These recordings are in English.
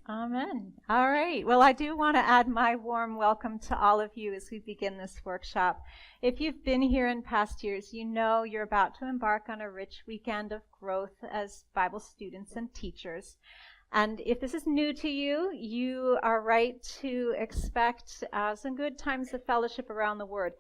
Amen. All right. Well, I do want to add my warm welcome to all of you as we begin this workshop. If you've been here in past years, you know you're about to embark on a rich weekend of growth as Bible students and teachers. And if this is new to you, you are right to expect some good times of fellowship around the Word.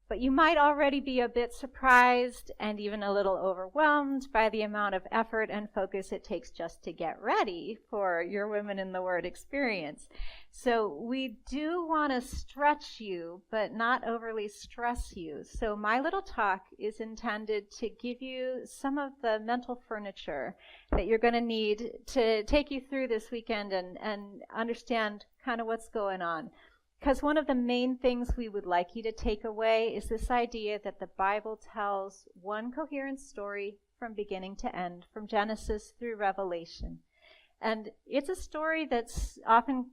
But you might already be a bit surprised and even a little overwhelmed by the amount of effort and focus it takes just to get ready for your Women in the Word experience. So we do want to stretch you, but not overly stress you. So my little talk is intended to give you some of the mental furniture that you're going to need to take you through this weekend and understand kind of what's going on. Because one of the main things we would like you to take away is this idea that the Bible tells one coherent story from beginning to end, from Genesis through Revelation. And it's a story that's often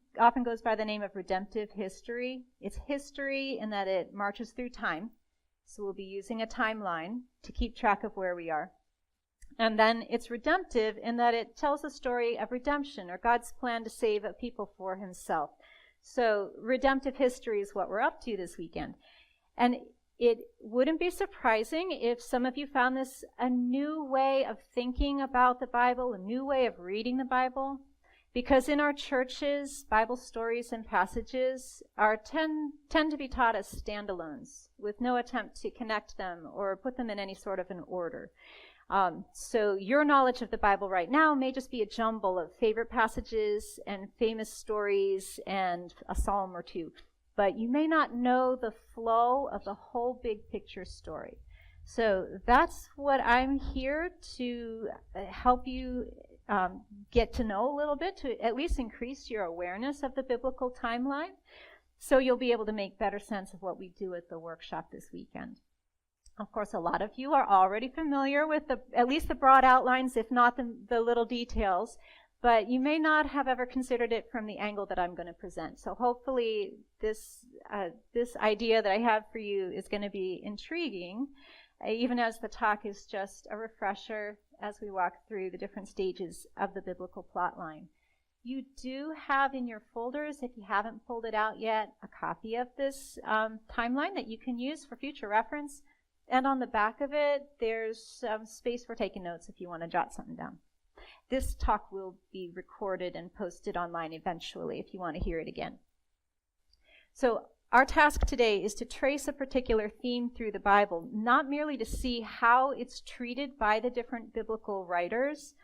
goes by the name of redemptive history. It's history in that it marches through time. So we'll be using a timeline to keep track of where we are. And then it's redemptive in that it tells a story of redemption, or God's plan to save a people for himself. So redemptive history is what we're up to this weekend. And it wouldn't be surprising if some of you found this a new way of thinking about the Bible, a new way of reading the Bible. Because in our churches, Bible stories and passages tend to be taught as standalones, with no attempt to connect them or put them in any sort of an order. So your knowledge of the Bible right now may just be a jumble of favorite passages and famous stories and a psalm or two, but you may not know the flow of the whole big picture story. So that's what I'm here to help you get to know a little bit, to at least increase your awareness of the biblical timeline, so you'll be able to make better sense of what we do at the workshop this weekend. Of course, a lot of you are already familiar with at least the broad outlines, if not the little details, but you may not have ever considered it from the angle that I'm going to present. So hopefully this idea that I have for you is going to be intriguing, even as the talk is just a refresher as we walk through the different stages of the biblical plot line. You do have in your folders, if you haven't pulled it out yet, a copy of this timeline that you can use for future reference. And on the back of it, there's space for taking notes if you want to jot something down. This talk will be recorded and posted online eventually if you want to hear it again. So our task today is to trace a particular theme through the Bible, not merely to see how it's treated by the different biblical writers,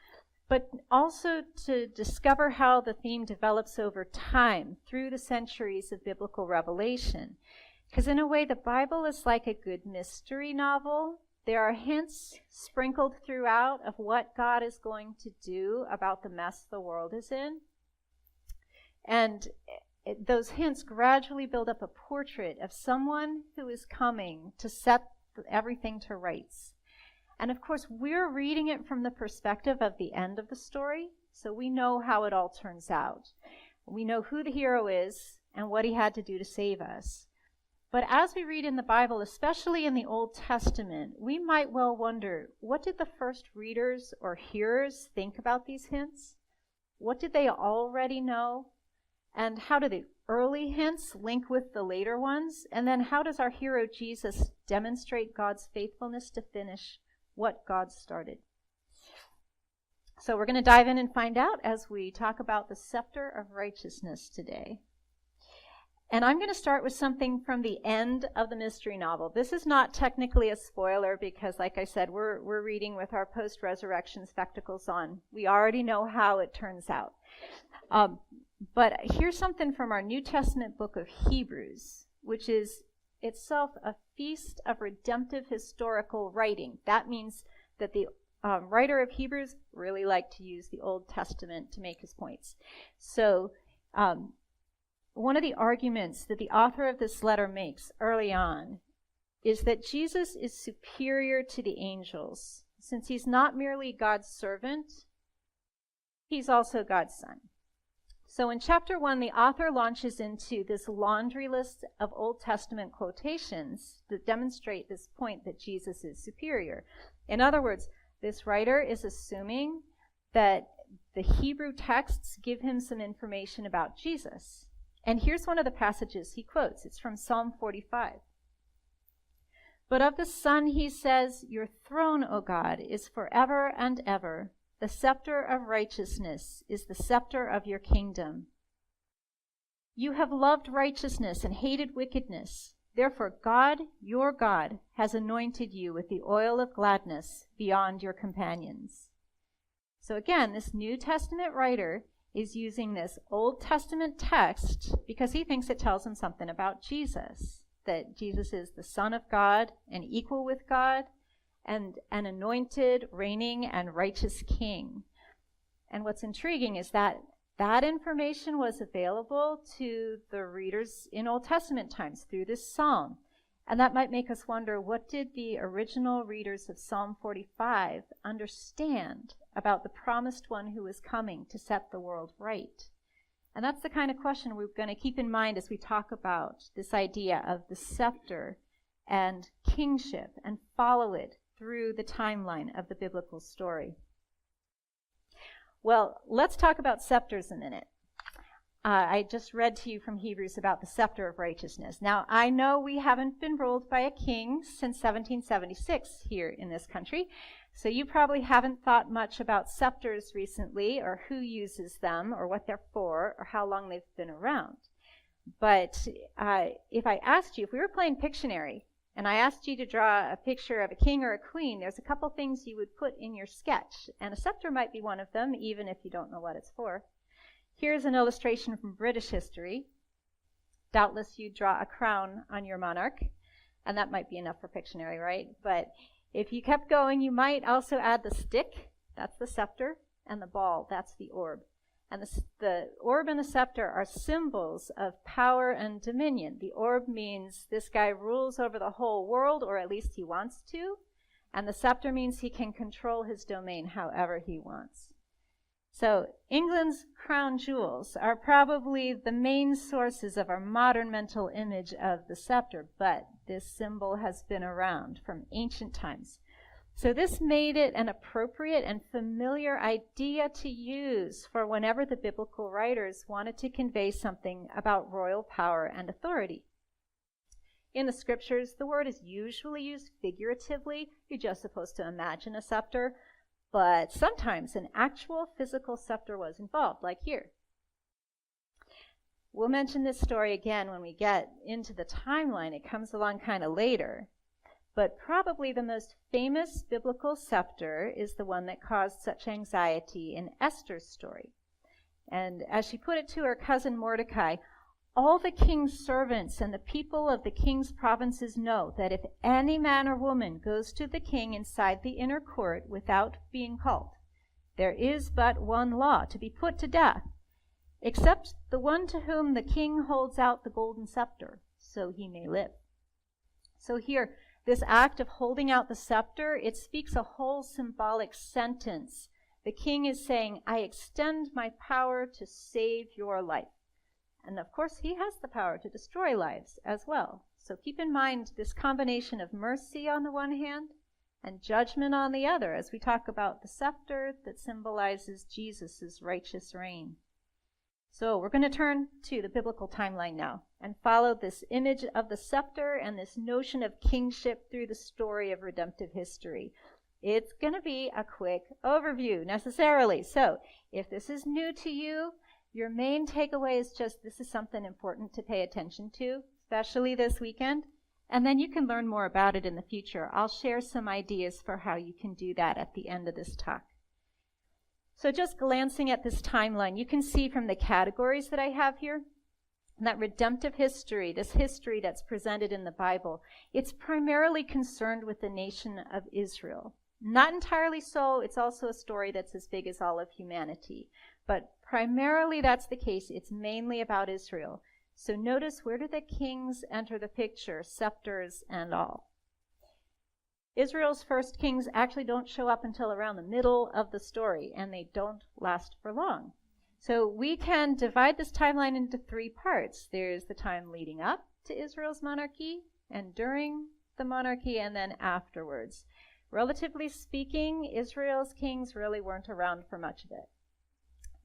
but also to discover how the theme develops over time through the centuries of biblical revelation. Because in a way, the Bible is like a good mystery novel. There are hints sprinkled throughout of what God is going to do about the mess the world is in. And those hints gradually build up a portrait of someone who is coming to set everything to rights. And of course, we're reading it from the perspective of the end of the story, so we know how it all turns out. We know who the hero is and what he had to do to save us. But as we read in the Bible, especially in the Old Testament, we might well wonder, what did the first readers or hearers think about these hints? What did they already know? And how do the early hints link with the later ones? And then how does our hero Jesus demonstrate God's faithfulness to finish what God started? So we're going to dive in and find out as we talk about the scepter of righteousness today. And I'm going to start with something from the end of the mystery novel. This is not technically a spoiler because, like I said, we're reading with our post-resurrection spectacles on. We already know how it turns out. But here's something from our New Testament book of Hebrews, which is itself a feast of redemptive historical writing. That means that the writer of Hebrews really liked to use the Old Testament to make his points. So one of the arguments that the author of this letter makes early on is that Jesus is superior to the angels. Since he's not merely God's servant, he's also God's son. So in chapter 1, the author launches into this laundry list of Old Testament quotations that demonstrate this point that Jesus is superior. In other words, this writer is assuming that the Hebrew texts give him some information about Jesus. And here's one of the passages he quotes. It's from Psalm 45. But of the Son he says, "Your throne, O God, is forever and ever. The scepter of righteousness is the scepter of your kingdom. You have loved righteousness and hated wickedness. Therefore God, your God, has anointed you with the oil of gladness beyond your companions." So again, this New Testament writer is using this Old Testament text because he thinks it tells him something about Jesus, that Jesus is the Son of God and equal with God and an anointed, reigning, and righteous king. And what's intriguing is that that information was available to the readers in Old Testament times through this psalm. And that might make us wonder, what did the original readers of Psalm 45 understand about the promised one who was coming to set the world right? And that's the kind of question we're going to keep in mind as we talk about this idea of the scepter and kingship and follow it through the timeline of the biblical story. Well, let's talk about scepters a minute. I just read to you from Hebrews about the scepter of righteousness. Now, I know we haven't been ruled by a king since 1776 here in this country, so you probably haven't thought much about scepters recently, or who uses them, or what they're for, or how long they've been around. But if I asked you, if we were playing Pictionary, and I asked you to draw a picture of a king or a queen, there's a couple things you would put in your sketch, and a scepter might be one of them, even if you don't know what it's for. Here's an illustration from British history. Doubtless you draw a crown on your monarch, and that might be enough for Pictionary, right? But if you kept going, you might also add the stick, that's the scepter, and the ball, that's the orb. And the orb and the scepter are symbols of power and dominion. The orb means this guy rules over the whole world, or at least he wants to, and the scepter means he can control his domain however he wants. So England's crown jewels are probably the main sources of our modern mental image of the scepter, but this symbol has been around from ancient times. So this made it an appropriate and familiar idea to use for whenever the biblical writers wanted to convey something about royal power and authority. In the scriptures, the word is usually used figuratively. You're just supposed to imagine a scepter. But sometimes an actual physical scepter was involved, like here. We'll mention this story again when we get into the timeline. It comes along kind of later. But probably the most famous biblical scepter is the one that caused such anxiety in Esther's story. And as she put it to her cousin Mordecai, all the king's servants and the people of the king's provinces know that if any man or woman goes to the king inside the inner court without being called, there is but one law, to be put to death, except the one to whom the king holds out the golden scepter, so he may live. So here, this act of holding out the scepter, it speaks a whole symbolic sentence. The king is saying, I extend my power to save your life. And of course, he has the power to destroy lives as well. So keep in mind this combination of mercy on the one hand and judgment on the other as we talk about the scepter that symbolizes Jesus' righteous reign. So we're going to turn to the biblical timeline now and follow this image of the scepter and this notion of kingship through the story of redemptive history. It's going to be a quick overview necessarily. So if this is new to you, your main takeaway is just this is something important to pay attention to, especially this weekend, and then you can learn more about it in the future. I'll share some ideas for how you can do that at the end of this talk. So just glancing at this timeline, you can see from the categories that I have here that redemptive history, this history that's presented in the Bible, it's primarily concerned with the nation of Israel. Not entirely so. It's also a story that's as big as all of humanity. But primarily that's the case. It's mainly about Israel. So notice, where do the kings enter the picture, scepters and all? Israel's first kings actually don't show up until around the middle of the story, and they don't last for long. So we can divide this timeline into three parts. There's the time leading up to Israel's monarchy, and during the monarchy, and then afterwards. Relatively speaking, Israel's kings really weren't around for much of it.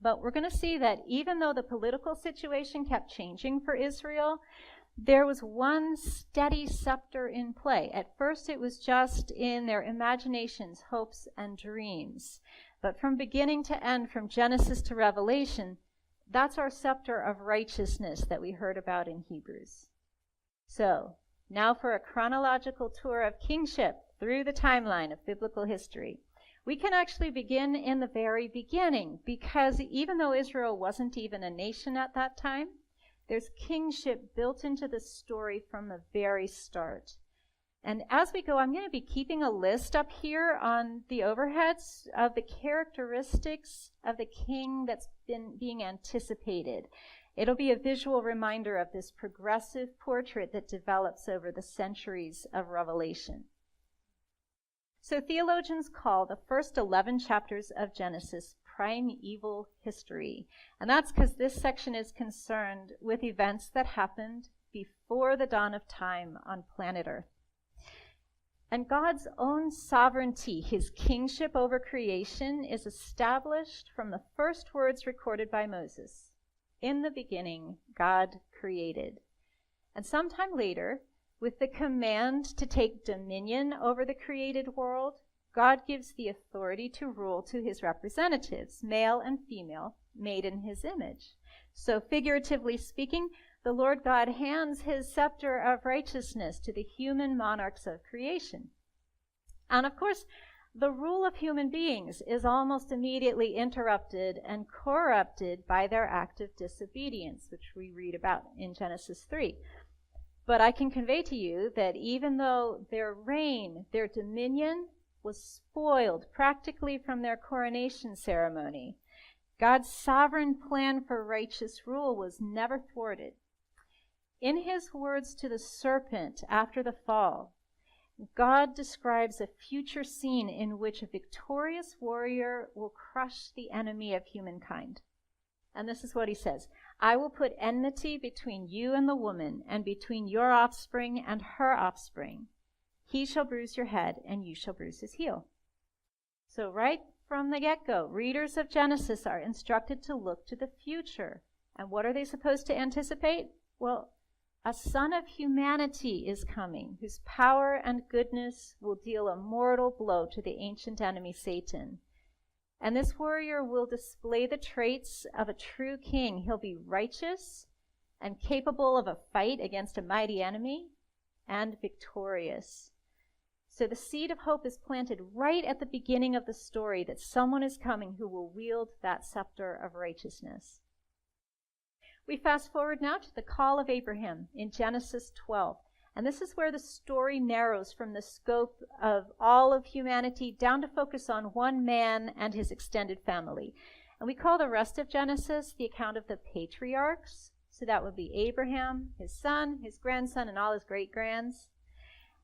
But we're going to see that even though the political situation kept changing for Israel, there was one steady scepter in play. At first, it was just in their imaginations, hopes, and dreams. But from beginning to end, from Genesis to Revelation, that's our scepter of righteousness that we heard about in Hebrews. So, now for a chronological tour of kingship through the timeline of biblical history. We can actually begin in the very beginning, because even though Israel wasn't even a nation at that time, there's kingship built into the story from the very start. And as we go, I'm going to be keeping a list up here on the overheads of the characteristics of the king that's been being anticipated. It'll be a visual reminder of this progressive portrait that develops over the centuries of Revelation. So theologians call the first 11 chapters of Genesis primeval history. And that's because this section is concerned with events that happened before the dawn of time on planet Earth. And God's own sovereignty, his kingship over creation, is established from the first words recorded by Moses. In the beginning, God created. And sometime later, with the command to take dominion over the created world, God gives the authority to rule to his representatives, male and female, made in his image. So figuratively speaking, the Lord God hands his scepter of righteousness to the human monarchs of creation. And of course, the rule of human beings is almost immediately interrupted and corrupted by their act of disobedience, which we read about in Genesis 3. But I can convey to you that even though their reign, their dominion, was spoiled practically from their coronation ceremony, God's sovereign plan for righteous rule was never thwarted. In his words to the serpent after the fall, God describes a future scene in which a victorious warrior will crush the enemy of humankind. And this is what he says: I will put enmity between you and the woman, and between your offspring and her offspring. He shall bruise your head, and you shall bruise his heel. So right from the get-go, readers of Genesis are instructed to look to the future. And what are they supposed to anticipate? Well, a son of humanity is coming, whose power and goodness will deal a mortal blow to the ancient enemy Satan. And this warrior will display the traits of a true king. He'll be righteous and capable of a fight against a mighty enemy, and victorious. So the seed of hope is planted right at the beginning of the story, that someone is coming who will wield that scepter of righteousness. We fast forward now to the call of Abraham in Genesis 12. And this is where the story narrows from the scope of all of humanity down to focus on one man and his extended family. And we call the rest of Genesis the account of the patriarchs. So that would be Abraham, his son, his grandson, and all his great-grands.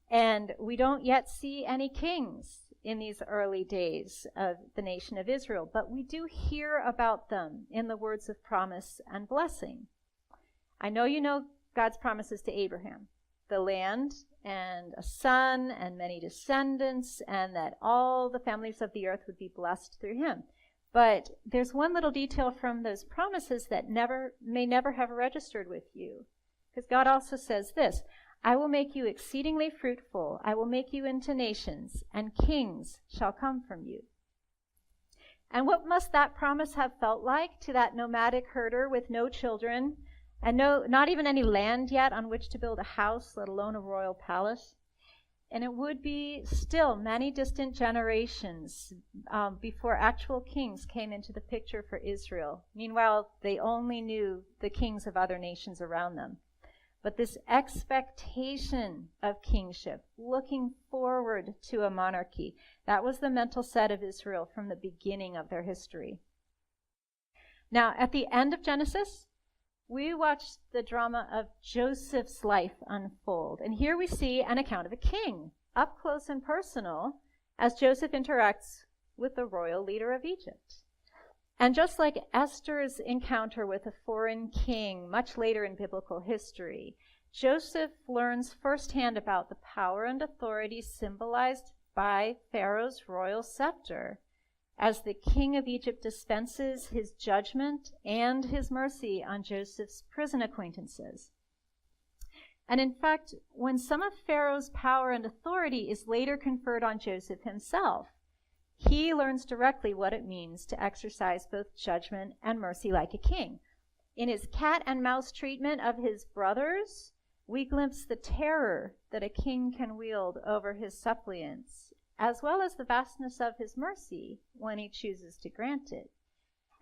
And we don't yet see any kings in these early days of the nation of Israel, but we do hear about them in the words of promise and blessing. I know you know God's promises to Abraham, the land and a son and many descendants, and that all the families of the earth would be blessed through him. But there's one little detail from those promises that may never have registered with you. Because God also says this: I will make you exceedingly fruitful. I will make you into nations, and kings shall come from you. And what must that promise have felt like to that nomadic herder with no children, and not even any land yet on which to build a house, let alone a royal palace? And it would be still many distant generations before actual kings came into the picture for Israel. Meanwhile, they only knew the kings of other nations around them. But this expectation of kingship, looking forward to a monarchy, that was the mental set of Israel from the beginning of their history. Now, at the end of Genesis, we watch the drama of Joseph's life unfold. And here we see an account of a king, up close and personal, as Joseph interacts with the royal leader of Egypt. And just like Esther's encounter with a foreign king much later in biblical history, Joseph learns firsthand about the power and authority symbolized by Pharaoh's royal scepter. as the king of Egypt dispenses his judgment and his mercy on Joseph's prison acquaintances. And in fact, when some of Pharaoh's power and authority is later conferred on Joseph himself, he learns directly what it means to exercise both judgment and mercy like a king. In his cat and mouse treatment of his brothers, we glimpse the terror that a king can wield over his suppliants, as well as the vastness of his mercy when he chooses to grant it.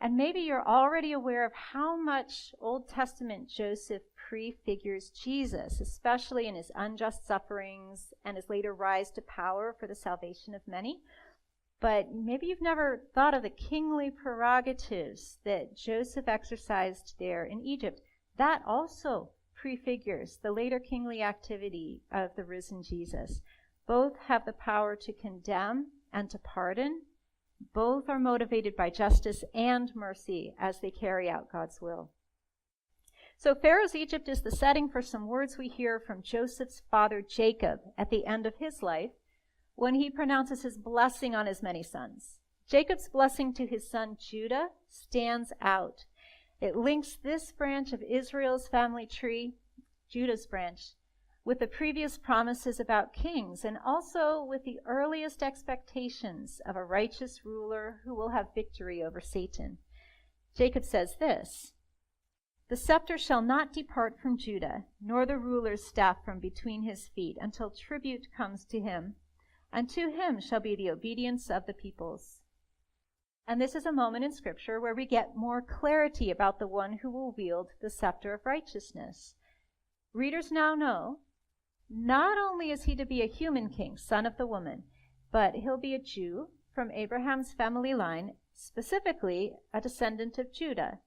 And maybe you're already aware of how much Old Testament Joseph prefigures Jesus, especially in his unjust sufferings and his later rise to power for the salvation of many. But maybe you've never thought of the kingly prerogatives that Joseph exercised there in Egypt. That also prefigures the later kingly activity of the risen Jesus. Both have the power to condemn and to pardon. Both are motivated by justice and mercy as they carry out God's will. So Pharaoh's Egypt is the setting for some words we hear from Joseph's father Jacob at the end of his life, when he pronounces his blessing on his many sons. Jacob's blessing to his son Judah stands out. It links this branch of Israel's family tree, Judah's branch, with the previous promises about kings, and also with the earliest expectations of a righteous ruler who will have victory over Satan. Jacob says this, "The scepter shall not depart from Judah, nor the ruler's staff from between his feet, until tribute comes to him, and to him shall be the obedience of the peoples." And this is a moment in Scripture where we get more clarity about the one who will wield the scepter of righteousness. Readers now know, not only is he to be a human king, son of the woman, but he'll be a Jew from Abraham's family line, specifically a descendant of Judah.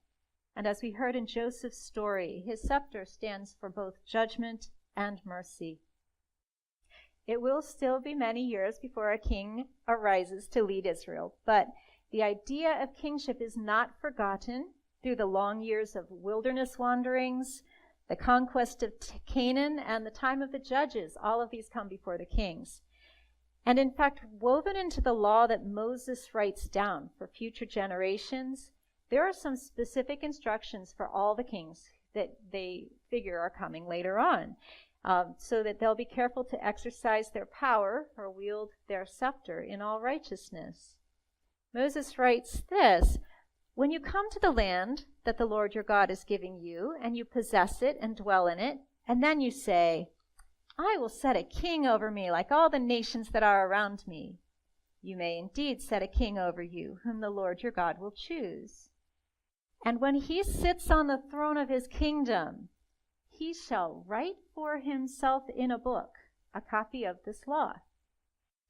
And as we heard in Joseph's story, his scepter stands for both judgment and mercy. It will still be many years before a king arises to lead Israel, but the idea of kingship is not forgotten through the long years of wilderness wanderings, the conquest of Canaan, and the time of the judges. All of these come before the kings. And in fact, woven into the law that Moses writes down for future generations, there are some specific instructions for all the kings that they figure are coming later on, so that they'll be careful to exercise their power or wield their scepter in all righteousness. Moses writes this, "When you come to the land that the Lord your God is giving you, and you possess it and dwell in it, and then you say, 'I will set a king over me like all the nations that are around me,' you may indeed set a king over you, whom the Lord your God will choose. And when he sits on the throne of his kingdom, he shall write for himself in a book a copy of this law.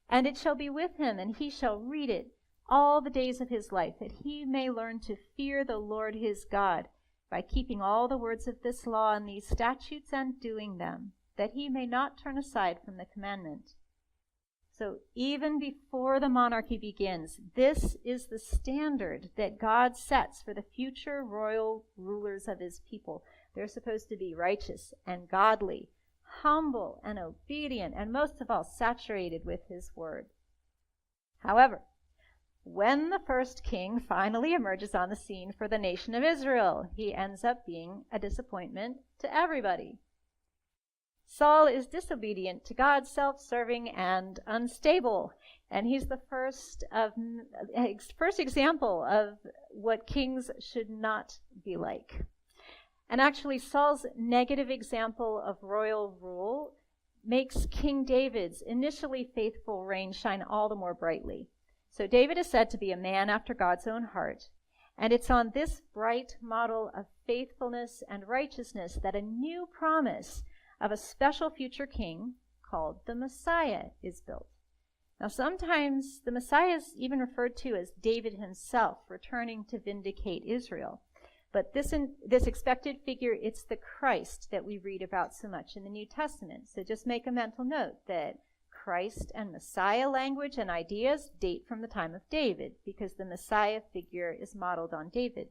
And it shall be with him, and he shall read it all the days of his life, that he may learn to fear the Lord his God by keeping all the words of this law and these statutes and doing them, that he may not turn aside from the commandment." So even before the monarchy begins, this is the standard that God sets for the future royal rulers of his people. They're supposed to be righteous and godly, humble and obedient, and most of all, saturated with his word. However, when the first king finally emerges on the scene for the nation of Israel, he ends up being a disappointment to everybody. Saul is disobedient to God, self-serving, and unstable. And he's the first example of what kings should not be like. And actually, Saul's negative example of royal rule makes King David's initially faithful reign shine all the more brightly. So David is said to be a man after God's own heart. And it's on this bright model of faithfulness and righteousness that a new promise of a special future king called the Messiah is built. Now, sometimes the Messiah is even referred to as David himself, returning to vindicate Israel. But this expected figure, it's the Christ that we read about so much in the New Testament. So just make a mental note that Christ and Messiah language and ideas date from the time of David, because the Messiah figure is modeled on David.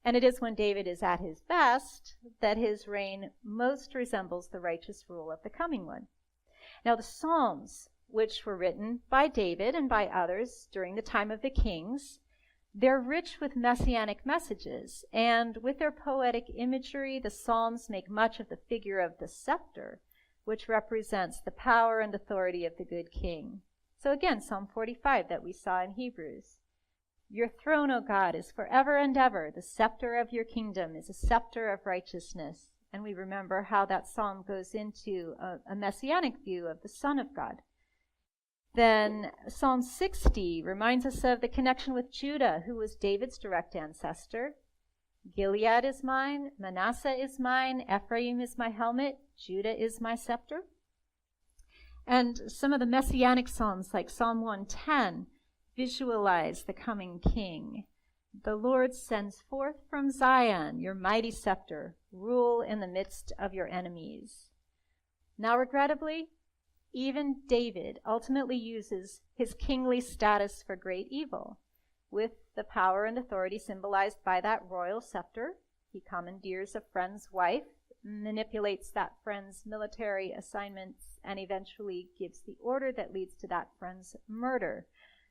And it is when David is at his best that his reign most resembles the righteous rule of the coming one. Now, the Psalms which were written by David and by others during the time of the kings. They're rich with messianic messages, and with their poetic imagery, the Psalms make much of the figure of the scepter, which represents the power and authority of the good king. So again, Psalm 45 that we saw in Hebrews. Your throne, O God, is forever and ever. The scepter of your kingdom is a scepter of righteousness. And we remember how that psalm goes into a messianic view of the Son of God. Then Psalm 60 reminds us of the connection with Judah, who was David's direct ancestor. Gilead is mine, Manasseh is mine, Ephraim is my helmet, Judah is my scepter. And some of the messianic psalms, like Psalm 110, visualize the coming king. The Lord sends forth from Zion your mighty scepter, rule in the midst of your enemies. Now, regrettably, even David ultimately uses his kingly status for great evil. With the power and authority symbolized by that royal scepter, he commandeers a friend's wife, manipulates that friend's military assignments, and eventually gives the order that leads to that friend's murder.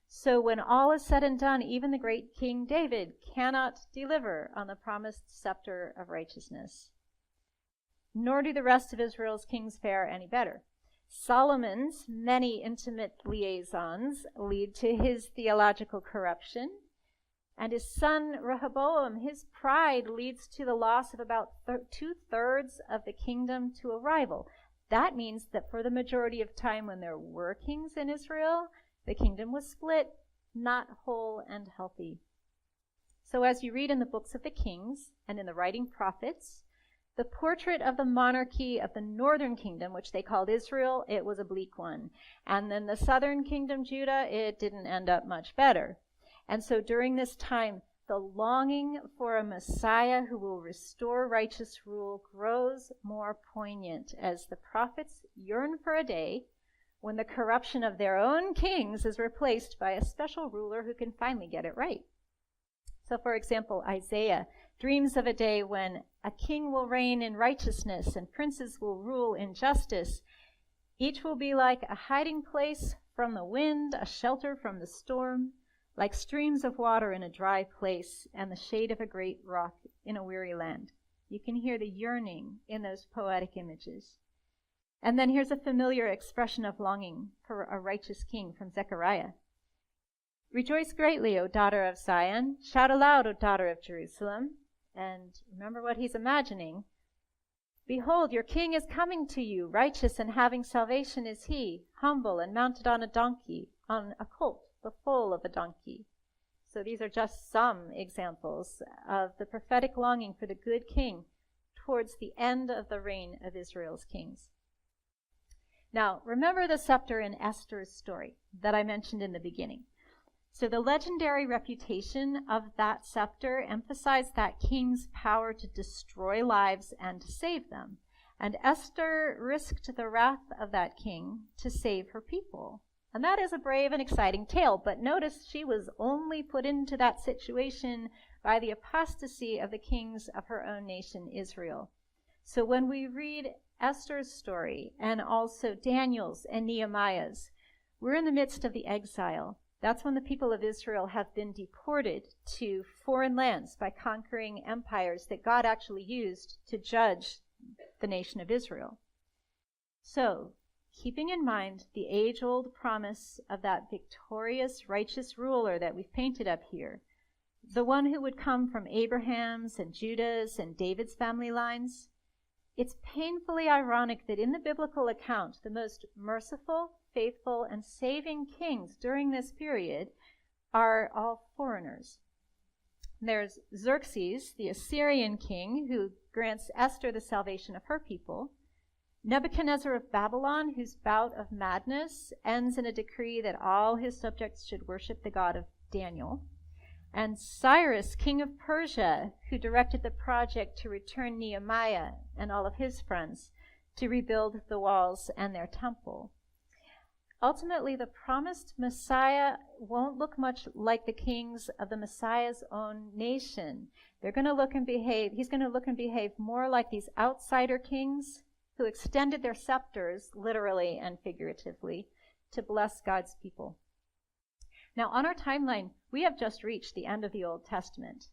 So when all is said and done, even the great King David cannot deliver on the promised scepter of righteousness. Nor do the rest of Israel's kings fare any better. Solomon's many intimate liaisons lead to his theological corruption, and his son Rehoboam, his pride leads to the loss of about 2/3 of the kingdom to a rival. That means that for the majority of time when there were kings in Israel, the kingdom was split, not whole and healthy. So as you read in the books of the kings and in the writing prophets, the portrait of the monarchy of the northern kingdom, which they called Israel, it was a bleak one. And then the southern kingdom, Judah, it didn't end up much better. And so during this time, the longing for a Messiah who will restore righteous rule grows more poignant as the prophets yearn for a day when the corruption of their own kings is replaced by a special ruler who can finally get it right. So, for example, Isaiah dreams of a day when a king will reign in righteousness and princes will rule in justice. Each will be like a hiding place from the wind, a shelter from the storm, like streams of water in a dry place and the shade of a great rock in a weary land. You can hear the yearning in those poetic images. And then here's a familiar expression of longing for a righteous king from Zechariah. Rejoice greatly, O daughter of Zion. Shout aloud, O daughter of Jerusalem. And remember what he's imagining. Behold, your king is coming to you. Righteous and having salvation is he, humble and mounted on a donkey, on a colt, the foal of a donkey. So these are just some examples of the prophetic longing for the good king towards the end of the reign of Israel's kings. Now, remember the scepter in Esther's story that I mentioned in the beginning. So the legendary reputation of that scepter emphasized that king's power to destroy lives and to save them. And Esther risked the wrath of that king to save her people. And that is a brave and exciting tale, but notice she was only put into that situation by the apostasy of the kings of her own nation, Israel. So when we read Esther's story and also Daniel's and Nehemiah's, we're in the midst of the exile. That's when the people of Israel have been deported to foreign lands by conquering empires that God actually used to judge the nation of Israel. So, keeping in mind the age-old promise of that victorious, righteous ruler that we've painted up here, the one who would come from Abraham's and Judah's and David's family lines, it's painfully ironic that in the biblical account, the most merciful, faithful, and saving kings during this period are all foreigners. There's Xerxes, the Assyrian king, who grants Esther the salvation of her people. Nebuchadnezzar of Babylon, whose bout of madness ends in a decree that all his subjects should worship the God of Daniel. And Cyrus, king of Persia, who directed the project to return Nehemiah and all of his friends to rebuild the walls and their temple. Ultimately, the promised Messiah won't look much like the kings of the Messiah's own nation. He's going to look and behave more like these outsider kings who extended their scepters, literally and figuratively, to bless God's people. Now, on our timeline, we have just reached the end of the Old Testament.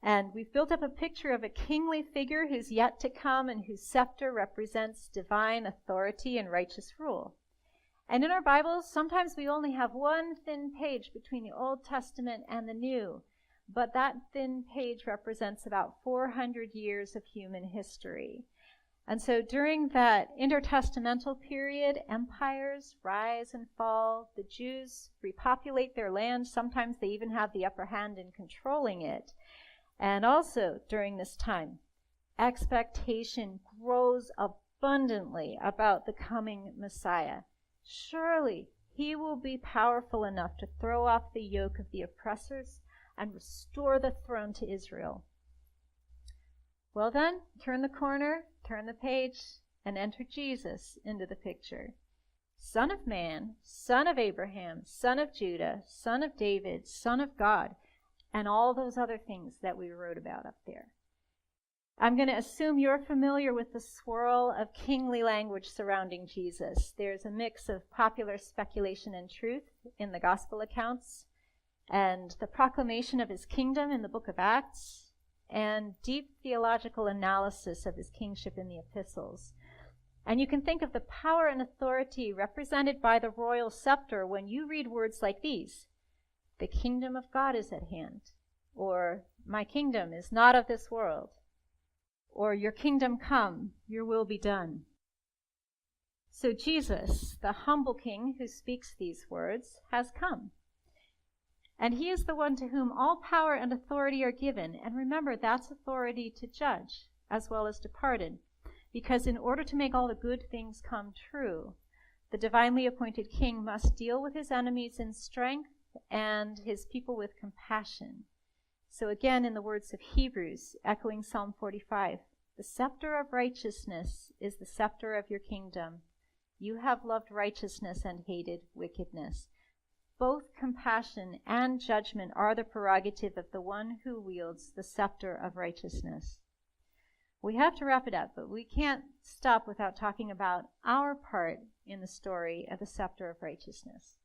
And we've built up a picture of a kingly figure who's yet to come and whose scepter represents divine authority and righteous rule. And in our Bibles, sometimes we only have one thin page between the Old Testament and the New. But that thin page represents about 400 years of human history. And so during that intertestamental period, empires rise and fall. The Jews repopulate their land. Sometimes they even have the upper hand in controlling it. And also during this time, expectation grows abundantly about the coming Messiah. Surely he will be powerful enough to throw off the yoke of the oppressors and restore the throne to Israel. Well then, turn the corner, turn the page, and enter Jesus into the picture. Son of man, son of Abraham, son of Judah, son of David, son of God, and all those other things that we wrote about up there. I'm going to assume you're familiar with the swirl of kingly language surrounding Jesus. There's a mix of popular speculation and truth in the gospel accounts, and the proclamation of his kingdom in the book of Acts, and deep theological analysis of his kingship in the epistles. And you can think of the power and authority represented by the royal scepter when you read words like these. The kingdom of God is at hand, or my kingdom is not of this world, or your kingdom come, your will be done. So Jesus, the humble king who speaks these words, has come. And he is the one to whom all power and authority are given. And remember, that's authority to judge as well as to pardon. Because in order to make all the good things come true, the divinely appointed king must deal with his enemies in strength and his people with compassion. So again, in the words of Hebrews, echoing Psalm 45, the scepter of righteousness is the scepter of your kingdom. You have loved righteousness and hated wickedness. Both compassion and judgment are the prerogative of the one who wields the scepter of righteousness. We have to wrap it up, but we can't stop without talking about our part in the story of the scepter of righteousness.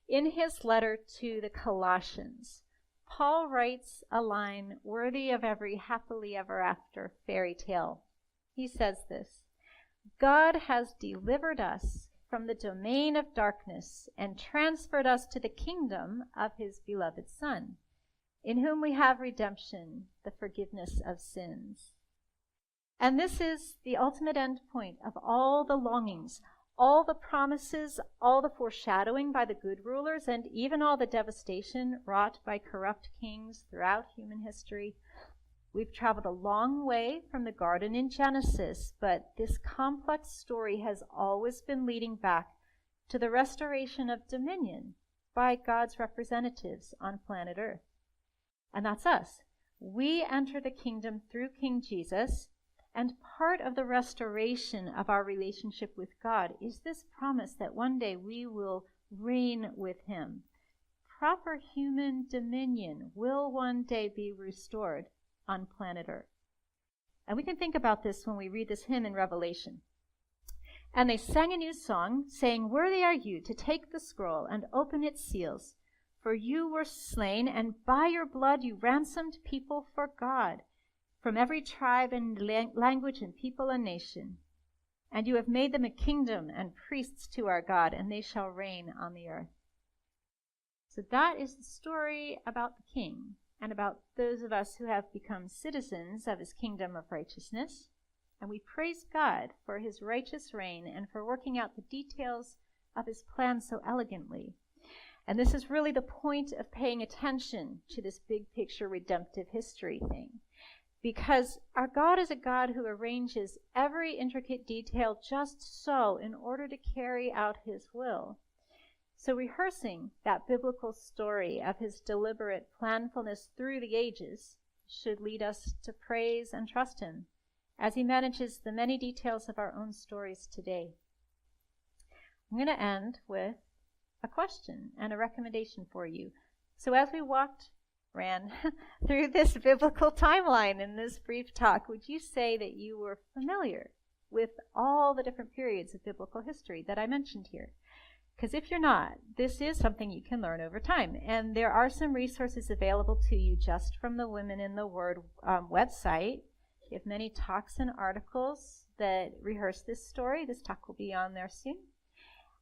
In his letter to the Colossians, Paul writes a line worthy of every happily ever after fairy tale. He says this, God has delivered us from the domain of darkness and transferred us to the kingdom of his beloved Son, in whom we have redemption, the forgiveness of sins. And this is the ultimate end point of all the longings, all the promises, all the foreshadowing by the good rulers, and even all the devastation wrought by corrupt kings throughout human history. We've traveled a long way from the garden in Genesis, but this complex story has always been leading back to the restoration of dominion by God's representatives on planet Earth. And that's us. We enter the kingdom through King Jesus, and part of the restoration of our relationship with God is this promise that one day we will reign with him. Proper human dominion will one day be restored on planet Earth. And we can think about this when we read this hymn in Revelation. And they sang a new song, saying, Worthy are you to take the scroll and open its seals, for you were slain, and by your blood you ransomed people for God, from every tribe and language and people and nation. And you have made them a kingdom and priests to our God, and they shall reign on the earth. So that is the story about the king, and about those of us who have become citizens of his kingdom of righteousness. And we praise God for his righteous reign and for working out the details of his plan so elegantly. And this is really the point of paying attention to this big picture redemptive history thing. Because our God is a God who arranges every intricate detail just so in order to carry out his will. So rehearsing that biblical story of his deliberate planfulness through the ages should lead us to praise and trust him as he manages the many details of our own stories today. I'm going to end with a question and a recommendation for you. So as we ran through this biblical timeline in this brief talk, would you say that you were familiar with all the different periods of biblical history that I mentioned here? Because if you're not, this is something you can learn over time. And there are some resources available to you just from the Women in the Word website. We have many talks and articles that rehearse this story. This talk will be on there soon.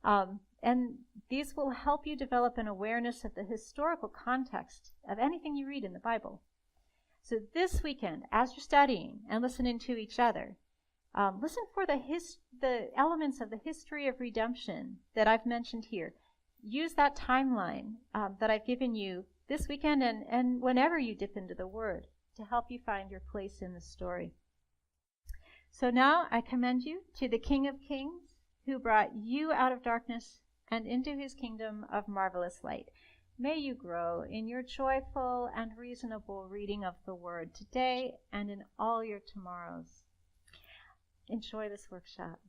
And these will help you develop an awareness of the historical context of anything you read in the Bible. So this weekend, as you're studying and listening to each other, listen for the elements of the history of redemption that I've mentioned here. Use that timeline that I've given you this weekend and whenever you dip into the Word to help you find your place in the story. So now I commend you to the King of Kings, who brought you out of darkness and into his kingdom of marvelous light. May you grow in your joyful and reasonable reading of the Word today and in all your tomorrows. Enjoy this workshop.